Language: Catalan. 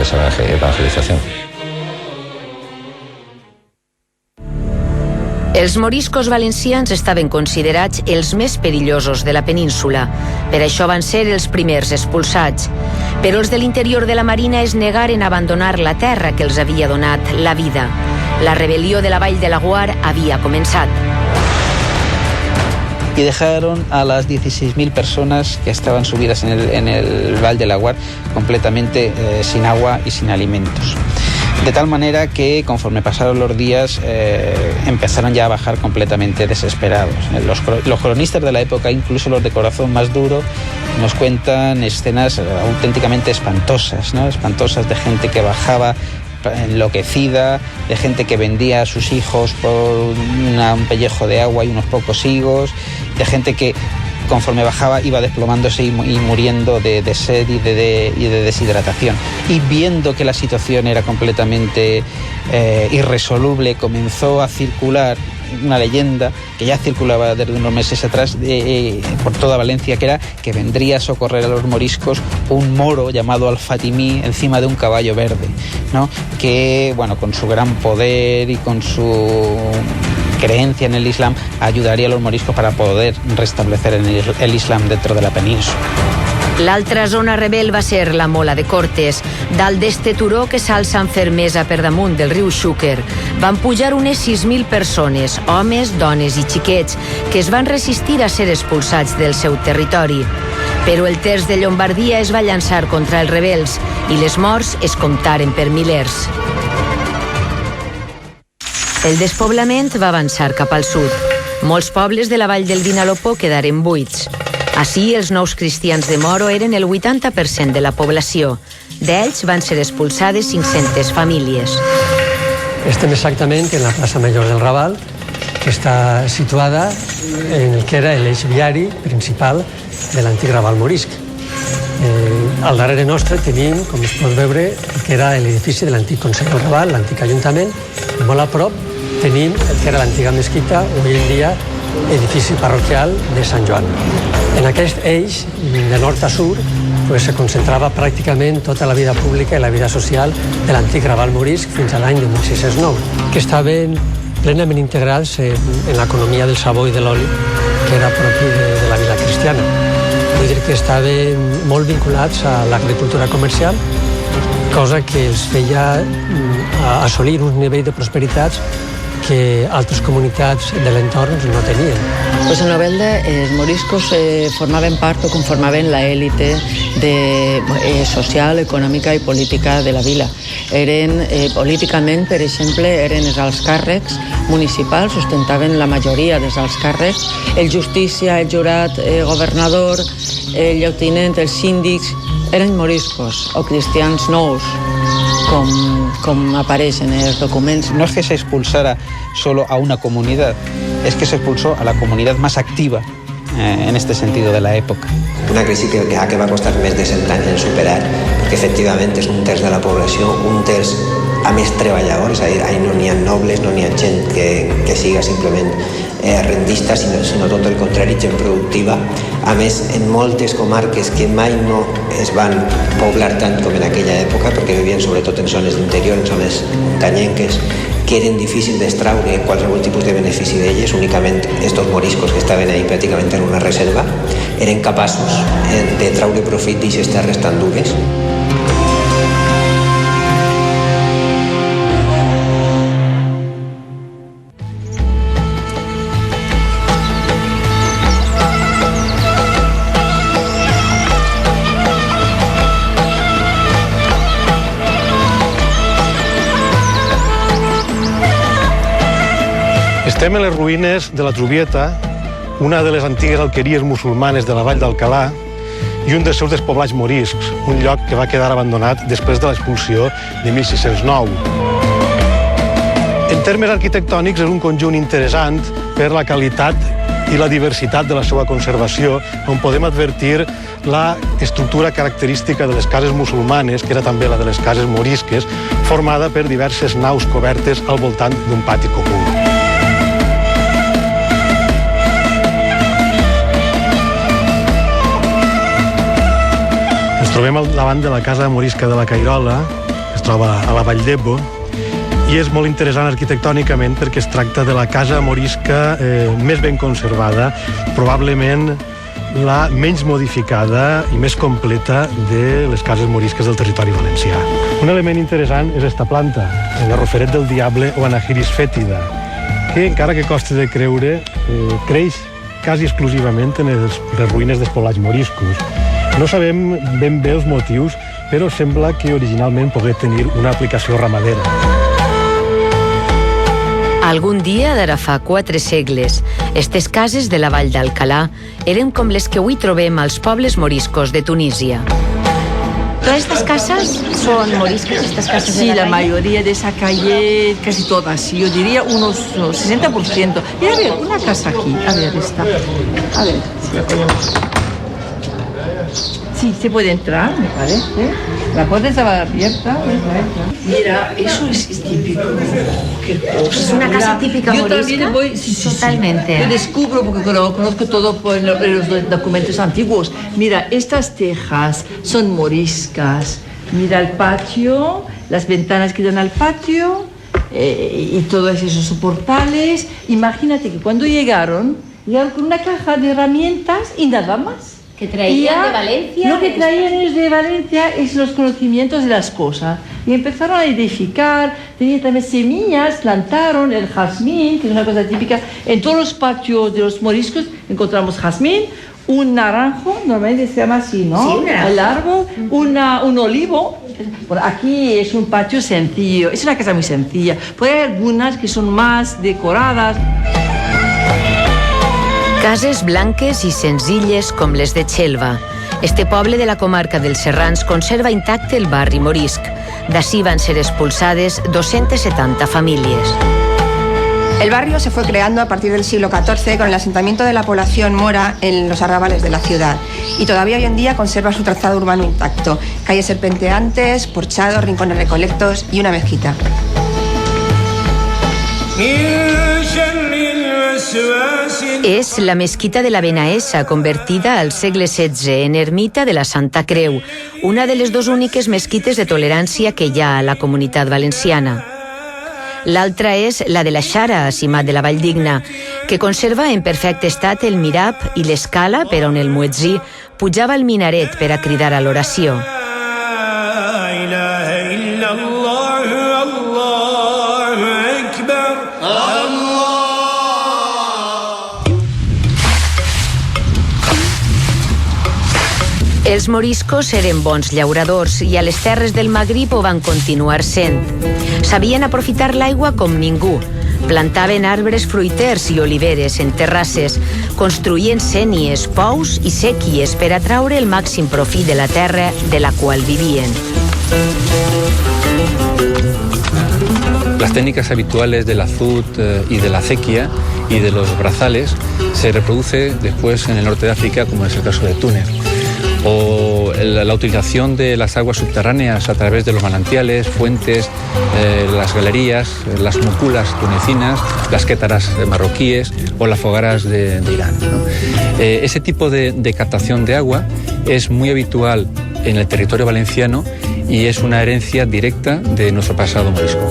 través de la evangelización. Els moriscos valencians estaven considerats els més perillosos de la península. Per això van ser els primers expulsats. Però els de l'interior de la Marina es negaren a abandonar la terra que els havia donat la vida. La rebelió de la Vall de Laguar havia començat. Y dejaron a las 16.000 personas que estaban subidas en el Val de Laguar completamente sin agua y sin alimentos. De tal manera que conforme pasaron los días empezaron ya a bajar completamente desesperados. Los cronistas de la época, incluso los de corazón más duro, nos cuentan escenas auténticamente espantosas, ¿no? Espantosas de gente que bajaba enloquecida, de gente que vendía a sus hijos por un pellejo de agua y unos pocos higos, de gente que conforme bajaba iba desplomándose y muriendo de sed y de deshidratación. Y viendo que la situación era completamente irresoluble, comenzó a circular una leyenda que ya circulaba desde unos meses atrás por toda Valencia, que era que vendría a socorrer a los moriscos un moro llamado Al-Fatimí encima de un caballo verde, ¿no? Que, bueno, con su gran poder y con su creencia en el Islam ayudaría a los moriscos para poder restablecer el Islam dentro de la península. L'altra zona rebel va ser la Mola de Cortes. Dalt d'este turó que s'alça amb fermesa per damunt del riu Xúquer van pujar unes 6.000 persones, homes, dones i xiquets, que es van resistir a ser expulsats del seu territori. Però el terç de Llombardia es va llançar contra els rebels i les morts es comptaren per milers. El despoblament va avançar cap al sud. Molts pobles de la vall del Vinalopó quedaren buits. Així, els nous cristians de Moro eren el 80% de la població. D'ells van ser expulsades 500 famílies. Estem exactament en la plaça Major del Raval, que està situada en el que era l'eix viari principal de l'antic Raval morisc. Al darrere nostre tenim, com es pot veure, el que era l'edifici de l'antic Consell del Raval, l'antic Ajuntament, i molt a prop tenim el que era l'antiga mesquita, avui en dia edifici parroquial de Sant Joan. En aquest eix, de nord a sud, se concentrava pràcticament tota la vida pública i la vida social de l'antic Raval morisc fins a l'any de 1609, que estaven plenament integrats en l'economia del sabó i de l'oli, que era propi de la vila cristiana. Vull dir que estaven molt vinculats a l'agricultura comercial, cosa que els feia assolir un nivell de prosperitats que altres comunitats de l'entorn no tenien. Pues en Novelda els moriscos formaven part o conformaven l'élite social, econòmica i política de la vila. Políticament, per exemple, eren els alts càrrecs municipals, sustentaven la majoria dels alts càrrecs, el justícia, el jurat, el governador, el lloctinent, els síndics, eren moriscos o cristians nous, com apareixen en els documents. No es que se expulsara solo a una comunidad, es que se expulsó a la comunidad más activa en este sentido de la època. Una crisi que va costar més de 100 anys en superar, perquè efectivament és un terç de la població, un terç a més treballadors, és a dir, ahí no n'hi ha nobles, no n'hi ha gent que siga simplement rendista, sinó tot el contrari, gent productiva. A més, en moltes comarques que mai no es van poblar tant com en aquella època, perquè vivien sobretot en zones d'interior, en zones muntanyenques, que eren difícils d'extraure qualsevol tipus de benefici d'elles, únicament estos moriscos que estaven ahí pràcticament en una reserva eren capaços de traure profit d'aquestes terres tan dures. Estem en les ruïnes de la Trubieta, una de les antigues alqueries musulmanes de la vall d'Alcalà i un dels seus despoblats moriscs, un lloc que va quedar abandonat després de l'expulsió de 1609. En termes arquitectònics és un conjunt interessant per la qualitat i la diversitat de la seva conservació, on podem advertir la estructura característica de les cases musulmanes, que era també la de les cases morisques, formada per diverses naus cobertes al voltant d'un pati comú. Ens trobem al davant de la casa morisca de la Cairola, troba a la Vall d'Ebo, i és molt interessant arquitectònicament perquè es tracta de la casa morisca més ben conservada, probablement la menys modificada i més completa de les cases morisques del territori valencià. Un element interessant és esta planta, el garroferet del diable o Anahiris fètida, que encara que costi de creure, creix quasi exclusivament en les ruïnes dels poblats moriscos. No sabem ben bé els motius, però sembla que originalment pogué tenir una aplicació ramadera. Algun dia, d'ara fa 4 segles, estes cases de la Vall d'Alcalà eren com les que avui trobem als pobles moriscos de Tunísia. ¿Todas estas casas son moriscas, estas casas Sí, de la calle? mayoría de esa calle, casi todas, yo diría unos 60%. Y a ver, una casa aquí, a ver, esta. A ver, si la podemos. Sí, se puede entrar, me parece. La puerta estaba abierta. Mira, eso es típico. Qué cosa. Es una casa típica Yo morisca. también voy, sí, Totalmente. Yo descubro, porque lo conozco todo por los documentos antiguos. Mira, estas tejas son moriscas. Mira el patio, las ventanas que dan al patio y todos esos portales. Imagínate que cuando llegaron con una caja de herramientas y nada más. Que traían de Valencia. Lo que traían ellos de Valencia es los conocimientos de las cosas. Y empezaron a edificar, tenían también semillas, plantaron el jazmín, que es una cosa típica. En todos los patios de los moriscos encontramos jazmín, un naranjo, normalmente se llama así, ¿no? Sí, un naranjo. El árbol, un olivo. Por aquí es un patio sencillo, es una casa muy sencilla. Pues hay algunas que son más decoradas. Cases blanques i senzilles com les de Xelva. Este poble de la comarca dels Serrans conserva intacte el barri morisc. D'ací van ser expulsades 270 famílies. El barrio se fue creando a partir del siglo XIV con el asentamiento de la población mora en los arrabales de la ciudad y todavía hoy en día conserva su trazado urbano intacto. Calles serpenteantes, porchados, rincones recolectos y una mezquita. És la mesquita de la Benaessa, convertida al segle XVI en ermita de la Santa Creu, una de les dues úniques mesquites de tolerància que hi ha a la comunitat valenciana. L'altra és la de la Xara, a Simat de la Valldigna, que conserva en perfecte estat el mirab i l'escala per on el muetzí pujava al minaret per a cridar a l'oració. Els moriscos eren bons llauradors i a les terres del Magrib ho van continuar sent. Sabien aprofitar l'aigua com ningú. Plantaven arbres fruiters i oliveres en terrasses, construïen sénies, pous i séquies per atraure el màxim profit de la terra de la qual vivien. Las técnicas habituales del azud y de la acequia y de los brazales se reproduce después en el norte de África, como es el caso de Túnez. O la utilización de las aguas subterráneas a través de los manantiales, fuentes, las galerías, las muculas tunecinas, las kétaras marroquíes o las fogaras de Irán, ¿no? Ese tipo de captación de agua es muy habitual en el territorio valenciano y es una herencia directa de nuestro pasado morisco.